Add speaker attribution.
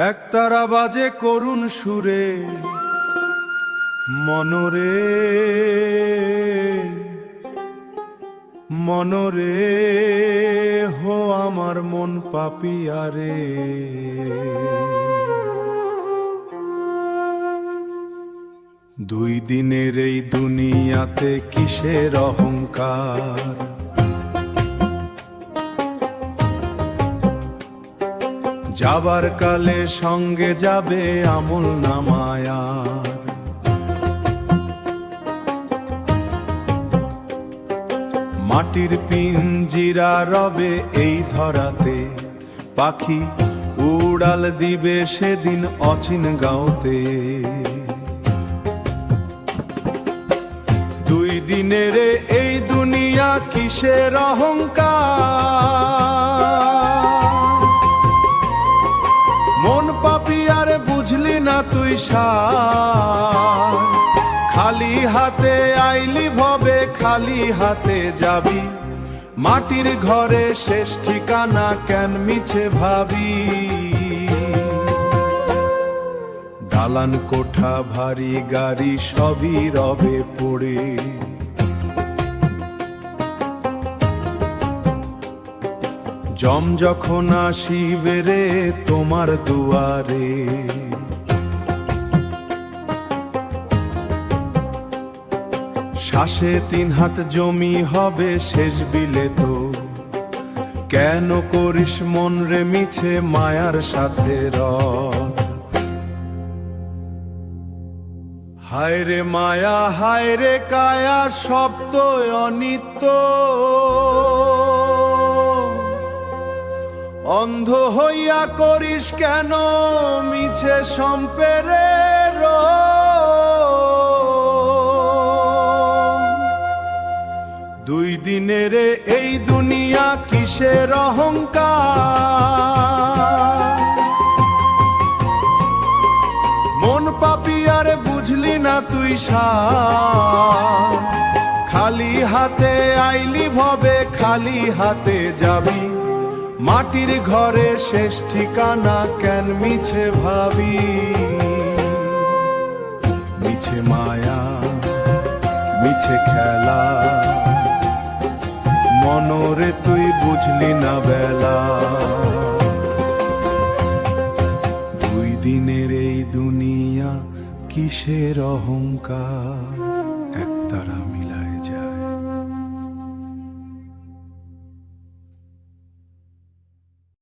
Speaker 1: একতারা বাজে করুণ সুরে মনরে মনরে হো আমার মন পাপিয়ারে। দুই দিনের এই দুনিয়াতে কিসের অহংকার, যাবার কালে সঙ্গে যাবে আমল নামায়ার। মাটির পিঞ্জিরা রবে এই ধরাতে, পাখি উড়াল দিবে সেদিন অচিন গাঁওতে। দুই দিনের এই দুনিয়া কিসের অহংকার, মন পাপিয়ার বুঝলি না তুই সার। খালি হাতে আইলি ভবে খালি হাতে যাবি, মাটির ঘরে শেষ ঠিকানা কেন মিছে ভাবি। দালান কোঠা ভারী গাড়ি সবই রবে পড়ে, জম যখন আসিবে রে তোমার দুয়ারে। শ্বাসে 3 হাত জমি হবে শেষ বিলে তো, কেন করিস মন রে মিছে মায়ার সাথে রথ। হায় রে মায়া হায় রে কায়া সব তো অনিত্য, অন্ধ হইয়া করিস কেন মিছে সম্পেরে দুই দিনের এই দুনিয়া কিসের অহংকার, মন পাপিয়ার বুঝলি না তুই সার। খালি হাতে আইলি ভবে খালি হাতে যাবি, মাটির ঘরে শেষ ঠিকানা কেন মিছে ভাবি। মিছে মায়া মিছে খেলা, মনরে তুই বুঝলি না বেলা। দুই দিনের এই দুনিয়া কিসের অহংকার।